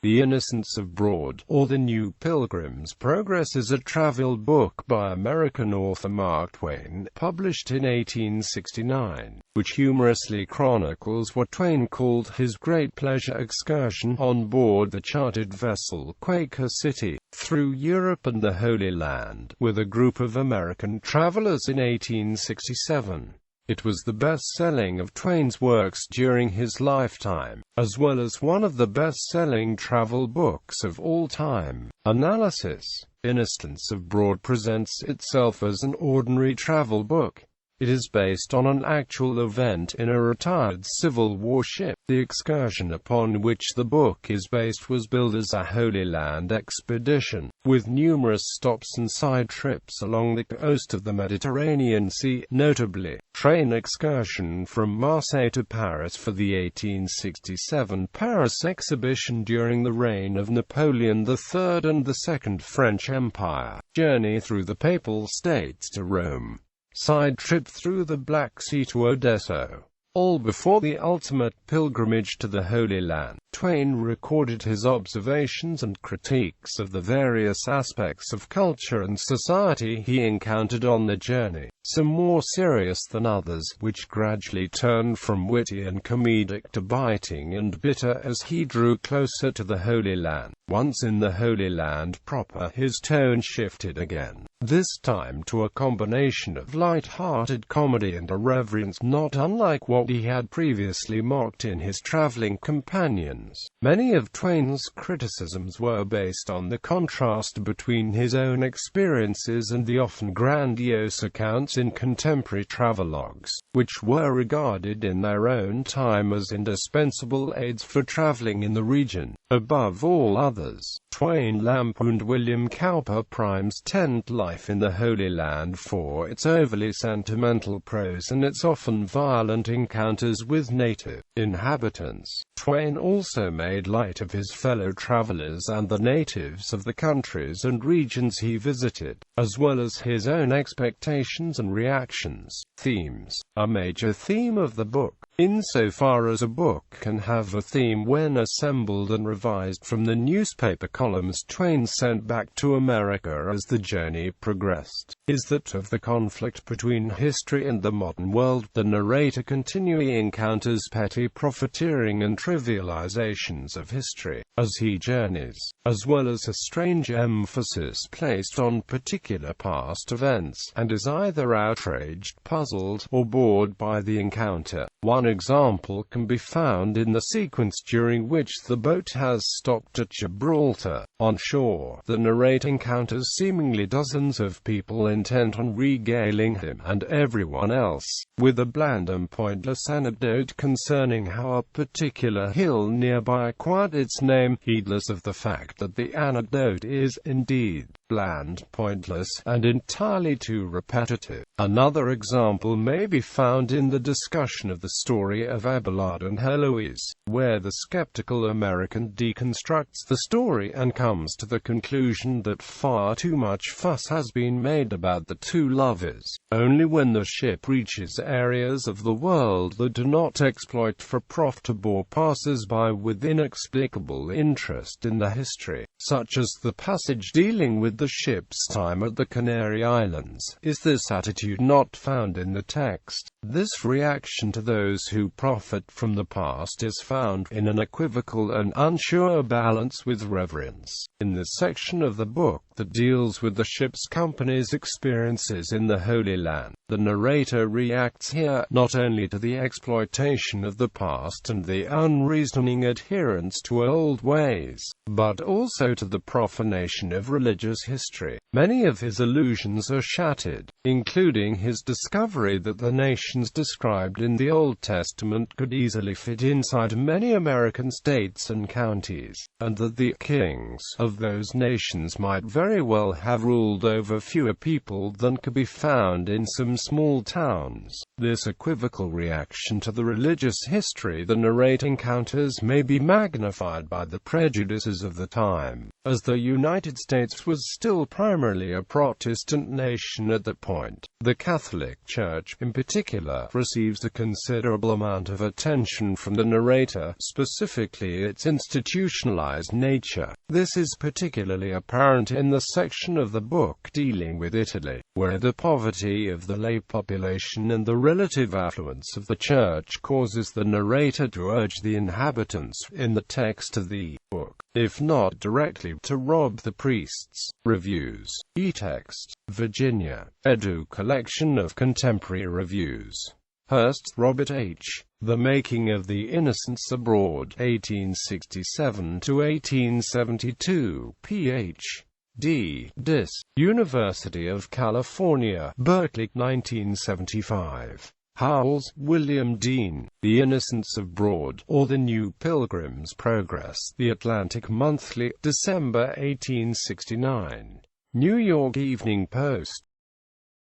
The Innocents Abroad, or The New Pilgrims Progress, is a travel book by American author Mark Twain, published in 1869, which humorously chronicles what Twain called his great pleasure excursion on board the chartered vessel Quaker City, through Europe and the Holy Land, with a group of American travelers in 1867. It was the best-selling of Twain's works during his lifetime, as well as one of the best-selling travel books of all time. Analysis: Innocents Abroad presents itself as an ordinary travel book. It is based on an actual event in a retired Civil War ship. The excursion upon which the book is based was billed as a Holy Land expedition, with numerous stops and side trips along the coast of the Mediterranean Sea, notably, train excursion from Marseille to Paris for the 1867 Paris exhibition during the reign of Napoleon III and the Second French Empire, journey through the Papal States to Rome, side trip through the Black Sea to Odessa, all before the ultimate pilgrimage to the Holy Land. Twain recorded his observations and critiques of the various aspects of culture and society he encountered on the journey, some more serious than others, which gradually turned from witty and comedic to biting and bitter as he drew closer to the Holy Land. Once in the Holy Land proper, his tone shifted again, this time to a combination of light-hearted comedy and irreverence not unlike what he had previously mocked in his traveling companions. Many of Twain's criticisms were based on the contrast between his own experiences and the often grandiose accounts in contemporary travelogues, which were regarded in their own time as indispensable aids for traveling in the region. Above all others, Twain lampooned William Cowper Prime's tent life in the Holy Land for its overly sentimental prose and its often violent encounters with native inhabitants. Twain also made light of his fellow travelers and the natives of the countries and regions he visited, as well as his own expectations and reactions. Themes: a major theme of the book. Insofar as a book can have a theme when assembled and revised from the newspaper columns Twain sent back to America as the journey progressed, is that of the conflict between history and the modern world. The narrator continually encounters petty profiteering and trivializations of history as he journeys, as well as a strange emphasis placed on particular past events, and is either outraged, puzzled, or bored by the encounter. One example can be found in the sequence during which the boat has stopped at Gibraltar. On shore, the narrator encounters seemingly dozens of people intent on regaling him and everyone else with a bland and pointless anecdote concerning how a particular hill nearby acquired its name, heedless of the fact that the anecdote is, indeed, bland, pointless, and entirely too repetitive. Another example may be found in the discussion of the story of Abelard and Heloise, where the skeptical American deconstructs the story and comes to the conclusion that far too much fuss has been made about the two lovers. Only when the ship reaches areas of the world that do not exploit for profit to bore passers-by with inexplicable interest in the history, such as the passage dealing with the ship's time at the Canary Islands, is this attitude not found in the text. This reaction to those who profit from the past is found in an equivocal and unsure balance with reverence. In the section of the book that deals with the ship's company's experiences in the Holy Land, the narrator reacts here not only to the exploitation of the past and the unreasoning adherence to old ways, but also to the profanation of religious history. Many of his illusions are shattered, including his discovery that the nations described in the Old Testament could easily fit inside many American states and counties, and that the kings of those nations might very well have ruled over fewer people than could be found in some small towns. This equivocal reaction to the religious history the narrator encounters may be magnified by the prejudices of the time, as the United States was still primarily a Protestant nation at that point. The Catholic Church, in particular, receives a considerable amount of attention from the narrator, specifically its institutionalized nature. This is particularly apparent in the section of the book dealing with Italy, where the poverty of the lay population and the relative affluence of the church causes the narrator to urge the inhabitants, in the text of the book, if not directly, to rob the priests. Reviews. E-text. Virginia. Edu Collection of Contemporary Reviews. Hearst, Robert H. The Making of the Innocents Abroad, 1867–1872, Ph.D. Dis. University of California, Berkeley, 1975. Howells, William Dean. The Innocents Abroad, or The New Pilgrims Progress. The Atlantic Monthly, December 1869. New York Evening Post.